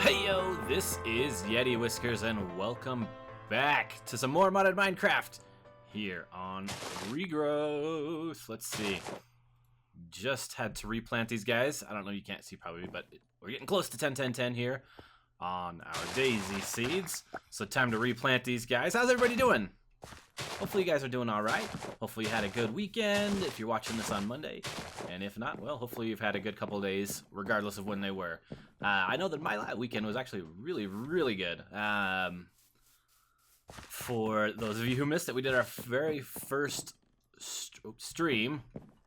Hey yo, this is YetiWhiskers and welcome back to some more modded Minecraft here on Regrowth. Let's see. Just had to replant these guys. I don't know, you can't see probably, but we're getting close to 10-10-10 here on our daisy seeds. So time to replant these guys. How's everybody doing? Hopefully you guys are doing alright. Hopefully you had a good weekend if you're watching this on Monday. And if not, well, hopefully you've had a good couple of days, regardless of when they were. I know that my weekend was actually really good. For those of you who missed it, we did our very first stream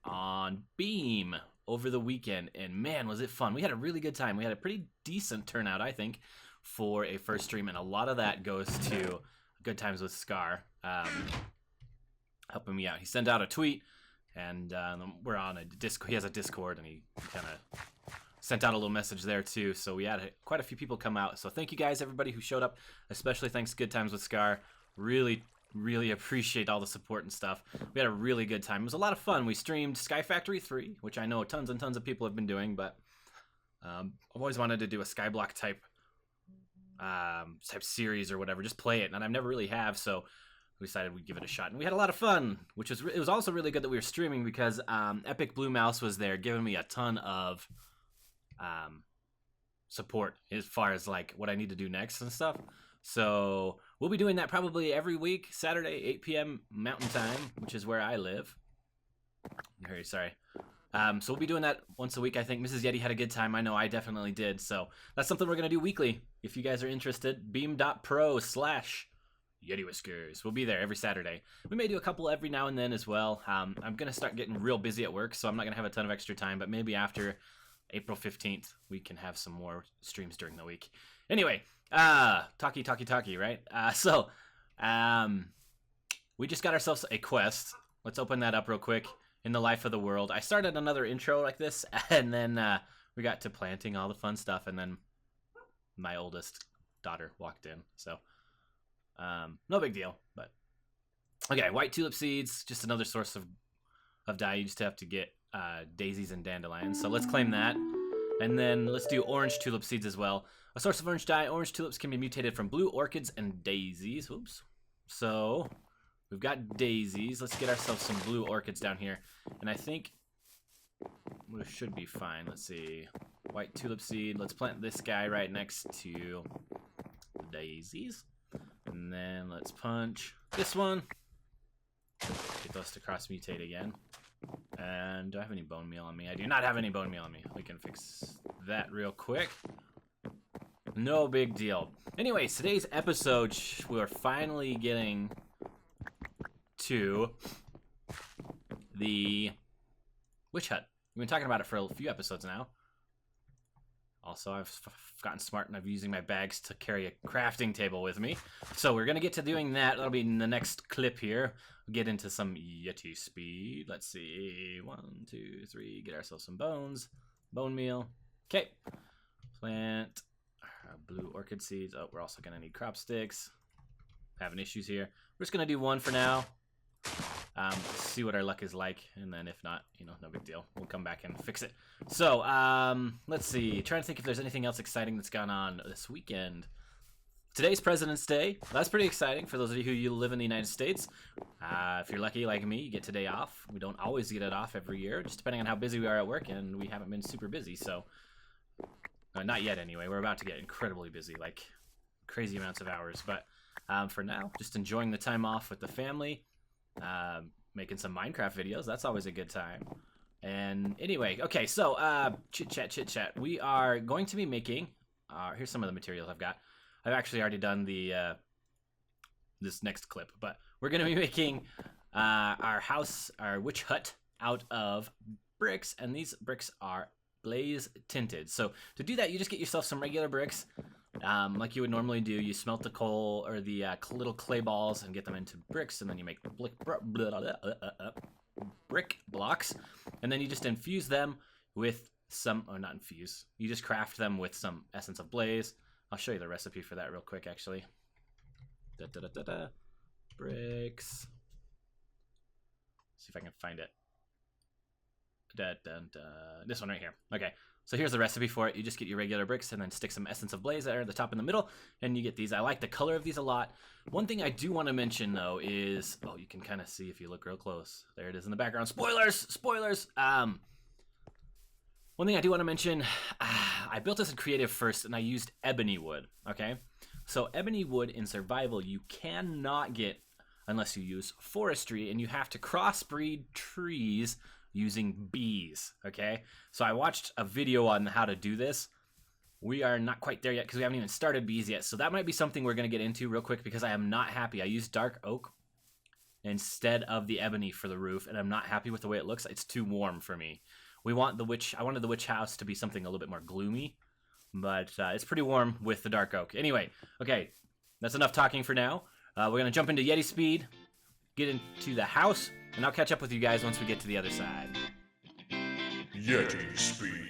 on Beam over the weekend. And man, was it fun. We had a really good time. We had a pretty decent turnout, I think, for a first stream. And a lot of that goes to Good Times with Scar. Helping me out. He sent out a tweet, and we're on a Discord. He has a Discord, and he kind of sent out a little message there too. So we had quite a few people come out. So thank you guys, everybody who showed up. Especially thanks Good Times with Scar. Really appreciate all the support and stuff. We had a really good time. It was a lot of fun. We streamed Sky Factory 3, which I know tons and tons of people have been doing, but I've always wanted to do a Skyblock type series or whatever. Just play it, and I've never really have. So we decided we'd give it a shot, and we had a lot of fun. It was also really good that we were streaming because Epic Blue Mouse was there, giving me a ton of support as far as like what I need to do next and stuff. So we'll be doing that probably every week, Saturday, 8 p.m. Mountain Time, which is where I live. I'm very sorry. So we'll be doing that once a week. I think Mrs. Yeti had a good time. I know I definitely did. So that's something we're going to do weekly. If you guys are interested, beam.pro/YetiWhiskers. We'll be there every Saturday. We may do a couple every now and then as well. I'm going to start getting real busy at work, so I'm not going to have a ton of extra time. But maybe after April 15th, we can have some more streams during the week. Anyway, talkie, right? We just got ourselves a quest. Let's open that up real quick. In the life of the world. I started another intro like this, and then we got to planting all the fun stuff, and then my oldest daughter walked in. So, no big deal, but okay, white tulip seeds, just another source of dye. You just have to get daisies and dandelions. So let's claim that. And then let's do orange tulip seeds as well. A source of orange dye. Orange tulips can be mutated from blue orchids and daisies. Oops. So we've got daisies. Let's get ourselves some blue orchids down here. And I think we should be fine. Let's see. White tulip seed. Let's plant this guy right next to the daisies. And then let's punch this one. Get those to cross mutate again. And do I have any bone meal on me? I do not have any bone meal on me. We can fix that real quick. No big deal. Anyways, today's episode, we're finally getting to the witch hut. We've been talking about it for a few episodes now. Also, I've gotten smart and I'm using my bags to carry a crafting table with me. So we're going to get to doing that. That'll be in the next clip here. We'll get into some Yeti speed. Let's see. 1, 2, 3. Get ourselves some bones. Bone meal. Okay. Plant blue orchid seeds. Oh, we're also going to need crop sticks. Having issues here. We're just going to do one for now. See what our luck is like, and then if not, no big deal. We'll come back and fix it. So, let's see. Trying to think if there's anything else exciting that's gone on this weekend. Today's President's Day. That's pretty exciting for those of you who live in the United States. If you're lucky like me, you get today off. We don't always get it off every year, just depending on how busy we are at work, and we haven't been super busy, so... not yet, anyway. We're about to get incredibly busy, like crazy amounts of hours. But for now, just enjoying the time off with the family. Making some Minecraft videos. That's always a good time. And anyway, okay, so chit chat. We are going to be making here's some of the materials I've got. I've actually already done the this next clip, but we're going to be making our witch hut out of bricks, and these bricks are blaze tinted. So to do that, you just get yourself some regular bricks. Like you would normally do, you smelt the coal or the little clay balls and get them into bricks, and then you make brick blocks, and then you just infuse them with some, or not infuse, you just craft them with some essence of blaze. I'll show you the recipe for that real quick, actually. Bricks. See if I can find it. This one right here. Okay, so here's the recipe for it. You just get your regular bricks and then stick some Essence of Blaze there at the top in the middle, and you get these. I like the color of these a lot. One thing I do want to mention, though, is... Oh, you can kind of see if you look real close. There it is in the background. Spoilers! Spoilers! One thing I do want to mention, I built this in creative first, and I used ebony wood, okay? So ebony wood in survival you cannot get unless you use forestry, and you have to crossbreed trees using bees, okay? So I watched a video on how to do this. We are not quite there yet because we haven't even started bees yet, so that might be something we're going to get into real quick because I am not happy. I used dark oak instead of the ebony for the roof, and I'm not happy with the way it looks. It's too warm for me. I wanted the witch house to be something a little bit more gloomy, but it's pretty warm with the dark oak. Anyway, okay, that's enough talking for now. We're going to jump into Yeti speed, get into the house, and I'll catch up with you guys once we get to the other side. Yeti speed.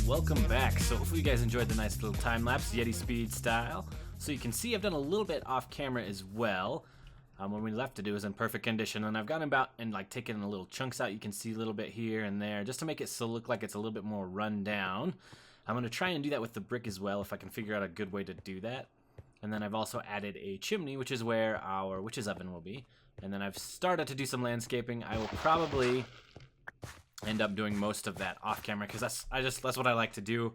Welcome back. So hopefully you guys enjoyed the nice little time lapse, Yeti speed style. So you can see I've done a little bit off camera as well. When we left it, it was in perfect condition, and I've gone about and like taken the little chunks out. You can see a little bit here and there, just to make it so look like it's a little bit more run down. I'm going to try and do that with the brick as well, if I can figure out a good way to do that. And then I've also added a chimney, which is where our witch's oven will be. And then I've started to do some landscaping. I will probably end up doing most of that off camera because that's what I like to do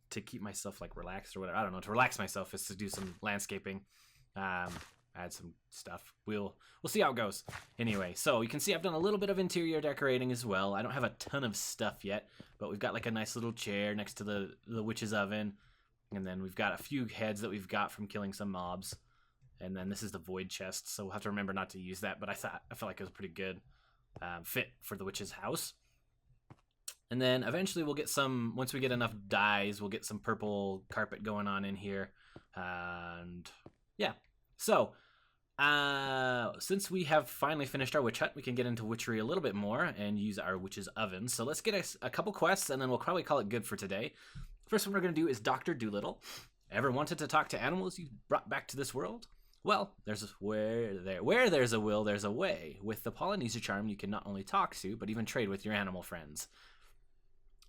to keep myself like relaxed or whatever. I don't know, to relax myself is to do some landscaping, add some stuff. We'll see how it goes. Anyway, so you can see I've done a little bit of interior decorating as well. I don't have a ton of stuff yet, but we've got like a nice little chair next to the witch's oven, and then we've got a few heads that we've got from killing some mobs. And then this is the void chest, so we'll have to remember not to use that. But I felt like it was pretty good fit for the witch's house. And then eventually we'll get some, once we get enough dyes, we'll get some purple carpet going on in here. And yeah, so since we have finally finished our witch hut, we can get into witchery a little bit more and use our witch's oven. So let's get a couple quests, and then we'll probably call it good for today. First one we're going to do is Dr. Doolittle. Ever wanted to talk to animals you brought back to this world? Well, where there's a will, there's a way. With the Polynesia Charm, you can not only talk to, but even trade with your animal friends.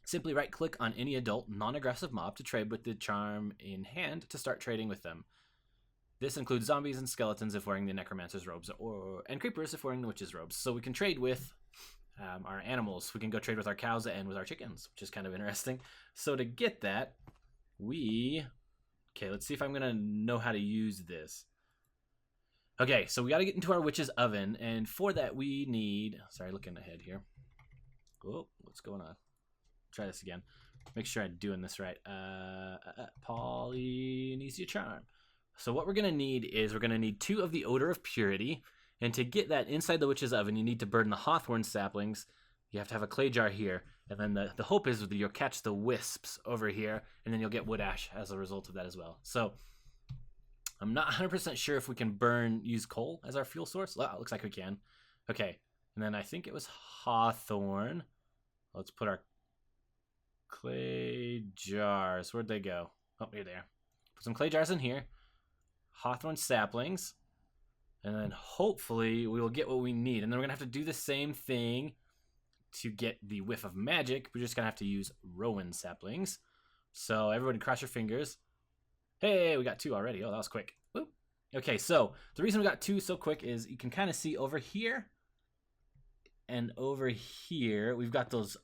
Simply right-click on any adult, non-aggressive mob to trade with the charm in hand to start trading with them. This includes zombies and skeletons if wearing the necromancer's robes, and creepers if wearing the witch's robes. So we can trade with our animals. We can go trade with our cows and with our chickens, which is kind of interesting. So to get that, okay, let's see if I'm going to know how to use this. Okay, so we got to get into our witch's oven, and for that we need... Sorry, looking ahead here. Oh, what's going on? Try this again. Make sure I'm doing this right. Polynesia Charm. So what we're going to need is we're going to need 2 of the Odor of Purity. And to get that inside the witch's oven, you need to burn the hawthorn saplings. You have to have a clay jar here. And then the hope is that you'll catch the wisps over here. And then you'll get wood ash as a result of that as well. So I'm not 100% sure if we can use coal as our fuel source. Well, it looks like we can. Okay. And then I think it was hawthorn. Let's put our clay jars. Where'd they go? Oh, you're there. Put some clay jars in here. Hawthorn saplings. And then hopefully we will get what we need. And then we're going to have to do the same thing to get the whiff of magic. We're just going to have to use rowan saplings. So everybody cross your fingers. Hey, we got 2 already. Oh, that was quick. Whoop. Okay, so the reason we got 2 so quick is you can kind of see over here and over here we've got those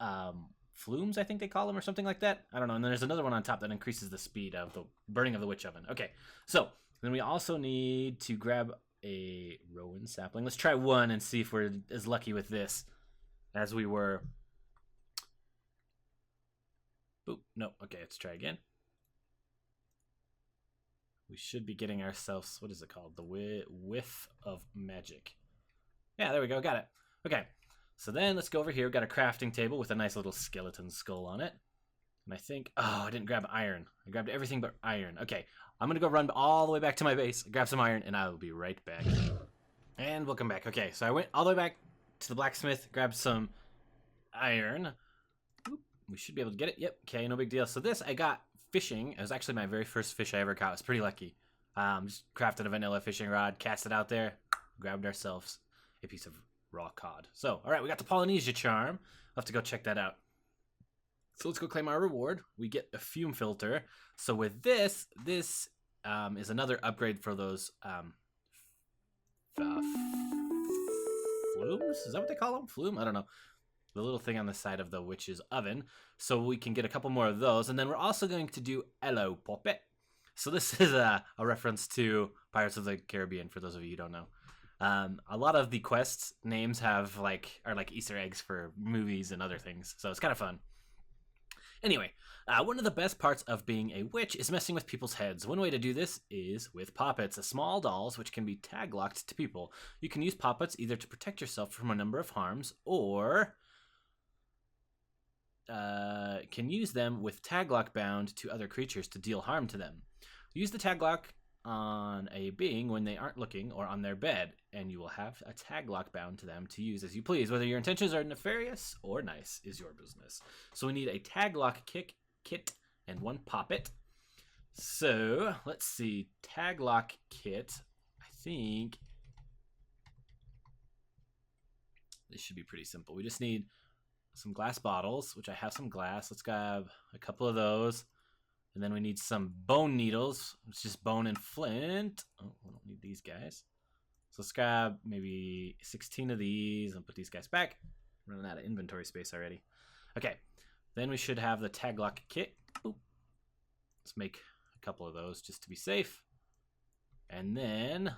flumes, I think they call them, or something like that. I don't know. And then there's another one on top that increases the speed of the burning of the witch oven. Okay, so then we also need to grab a rowan sapling. Let's try 1 and see if we're as lucky with this as we were. Boop. No. Okay, let's try again. We should be getting ourselves, what is it called? The whiff of magic. Yeah, there we go. Got it. Okay. So then let's go over here. We've got a crafting table with a nice little skeleton skull on it. And I think, oh, I didn't grab iron. I grabbed everything but iron. Okay, I'm going to go run all the way back to my base, grab some iron, and I will be right back. And we'll come back. Okay, so I went all the way back to the blacksmith, grabbed some iron. Oop, we should be able to get it. Yep, okay, no big deal. So this, I got fishing. It was actually my very first fish I ever caught. I was pretty lucky. Just crafted a vanilla fishing rod, cast it out there, grabbed ourselves a piece of raw cod. So, all right, we got the Polynesia Charm. I'll have to go check that out. So let's go claim our reward. We get a fume filter. So with this is another upgrade for those flumes? Is that what they call them? Flume? I don't know. The little thing on the side of the witch's oven. So we can get a couple more of those. And then we're also going to do Hello Poppet. So this is a reference to Pirates of the Caribbean, for those of you who don't know. A lot of the quests names are like Easter eggs for movies and other things, so it's kind of fun. Anyway, one of the best parts of being a witch is messing with people's heads. One way to do this is with poppets, small dolls which can be tag locked to people. You can use poppets either to protect yourself from a number of harms, or can use them with tag lock bound to other creatures to deal harm to them. Use the tag lock on a being when they aren't looking or on their bed, and you will have a tag lock bound to them to use as you please. Whether your intentions are nefarious or nice is your business. So we need a tag lock kit and 1 poppet. So let's see, tag lock kit. I think this should be pretty simple. We just need some glass bottles, which I have some glass. Let's grab a couple of those. And then we need some bone needles. It's just bone and flint. Oh, we don't need these guys. So let's grab maybe 16 of these and put these guys back. I'm running out of inventory space already. Okay. Then we should have the tag lock kit. Oop. Let's make a couple of those just to be safe. And then,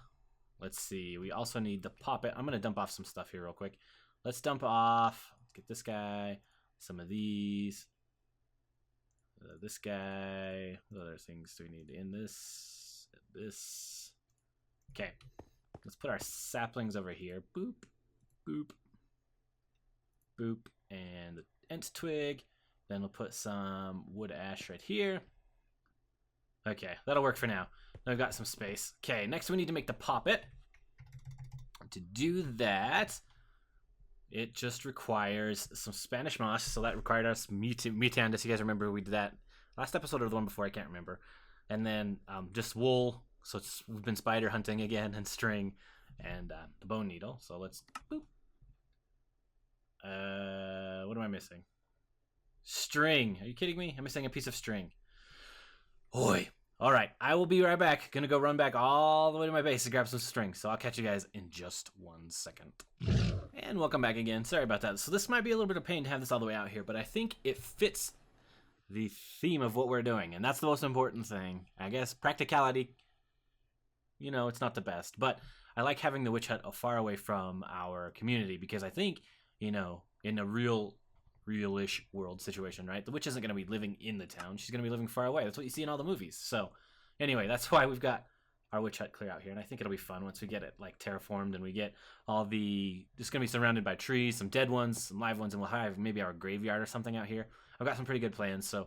let's see. We also need the poppet. I'm going to dump off some stuff here real quick. Let's dump off. Let's get this guy. Some of these. This guy. What other things do we need in this? This. Okay, let's put our saplings over here. Boop, boop, boop, and the ent twig. Then we'll put some wood ash right here. Okay, that'll work for now. Now I've got some space. Okay, next we need to make the poppet. To do that, it just requires some Spanish moss. So that required us mutandis. You guys remember we did that last episode or the one before? I can't remember. And then just wool. So we've been spider hunting again, and string, and the bone needle. So let's boop. What am I missing? String. Are you kidding me? I'm missing a piece of string. Oi. All right, I will be right back. Gonna go run back all the way to my base to grab some string. So I'll catch you guys in just 1 second. And welcome back again. Sorry about that. So this might be a little bit of pain to have this all the way out here, but I think it fits the theme of what we're doing, and that's the most important thing. I guess practicality, you know, it's not the best, but I like having the witch hut far away from our community because I think, you know, in a real-ish world situation, right? The witch isn't going to be living in the town. She's going to be living far away. That's what you see in all the movies. So anyway, that's why we've got our witch hut clear out here, and I think it'll be fun once we get it like terraformed and we get all the, it's going to be surrounded by trees, some dead ones, some live ones, and we'll have maybe our graveyard or something out here. I've got some pretty good plans. So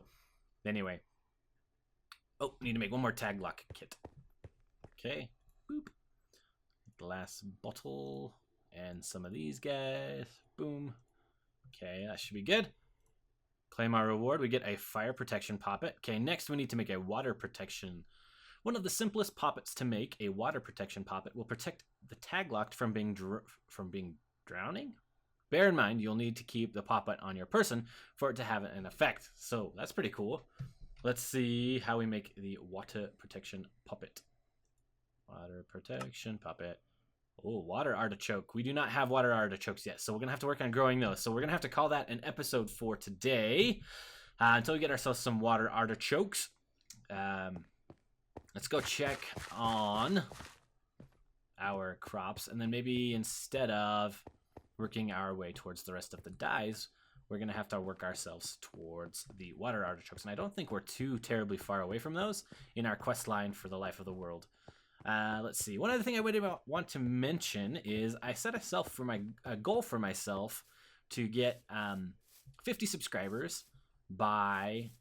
anyway, oh, need to make one more tag lock kit. Okay, boop, glass bottle, and some of these guys, boom. Okay, that should be good. Claim our reward. We get a fire protection poppet. Okay, next we need to make a water protection. One of the simplest poppets to make, a water protection poppet, will protect the tag locked from being drowning. Bear in mind, you'll need to keep the poppet on your person for it to have an effect. So that's pretty cool. Let's see how we make the water protection poppet. Water protection poppet. Oh, water artichoke. We do not have water artichokes yet, so we're going to have to work on growing those. So we're going to have to call that an episode for today until we get ourselves some water artichokes. Let's go check on our crops, and then maybe instead of working our way towards the rest of the dyes, we're going to have to work ourselves towards the water artichokes. And I don't think we're too terribly far away from those in our quest line for the life of the world. Let's see. One other thing I would want to mention is I set a goal for myself to get 50 subscribers by,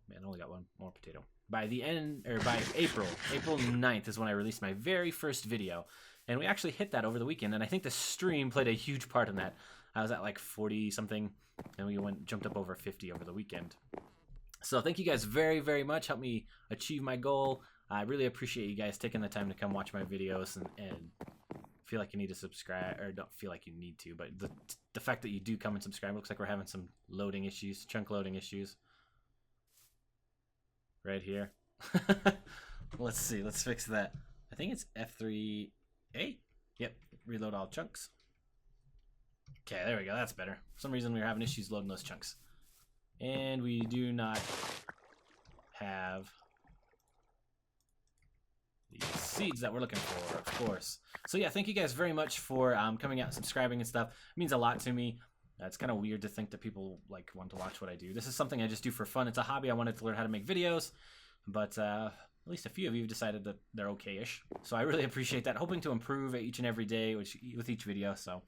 man, I only got one more potato. By the end, or by April 9th is when I released my very first video. And we actually hit that over the weekend, and I think the stream played a huge part in that. I was at like 40 something, and we jumped up over 50 over the weekend. So thank you guys very, very much. Helped me achieve my goal. I really appreciate you guys taking the time to come watch my videos and feel like you need to subscribe, or don't feel like you need to, but the fact that you do come and subscribe. Looks like we're having some loading issues, chunk loading issues. Right here. Let's see, let's fix that. I think it's F3A. Yep, reload all chunks. Okay, there we go, that's better. For some reason we were having issues loading those chunks. And we do not have the seeds that we're looking for, of course. So yeah, thank you guys very much for coming out and subscribing and stuff. It means a lot to me. It's kind of weird to think that people like want to watch what I do. This is something I just do for fun. It's a hobby. I wanted to learn how to make videos, but at least a few of you have decided that they're okay-ish. So I really appreciate that. Hoping to improve each and every day with each video. So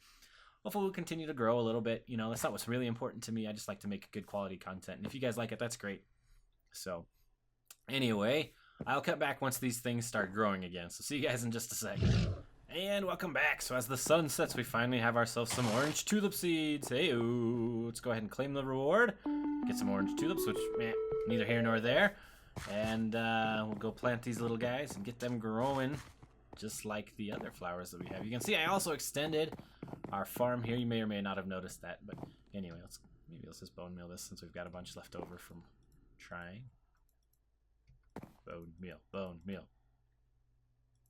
hopefully we'll continue to grow a little bit. You know, that's not what's really important to me. I just like to make good quality content. And if you guys like it, that's great. So anyway, I'll cut back once these things start growing again. So see you guys in just a second. And welcome back. So as the sun sets, we finally have ourselves some orange tulip seeds. Hey-o. Let's go ahead and claim the reward. Get some orange tulips, which, neither here nor there. And we'll go plant these little guys and get them growing just like the other flowers that we have. You can see I also extended our farm here. You may or may not have noticed that. But anyway, maybe let's just bone meal this since we've got a bunch left over from trying. Bone meal, bone meal.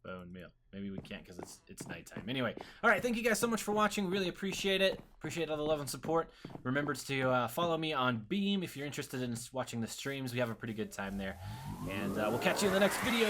Bone meal. Maybe we can't because it's nighttime. Anyway, all right. Thank you guys so much for watching. Really appreciate it. Appreciate all the love and support. Remember to follow me on Beam if you're interested in watching the streams. We have a pretty good time there. And we'll catch you in the next video.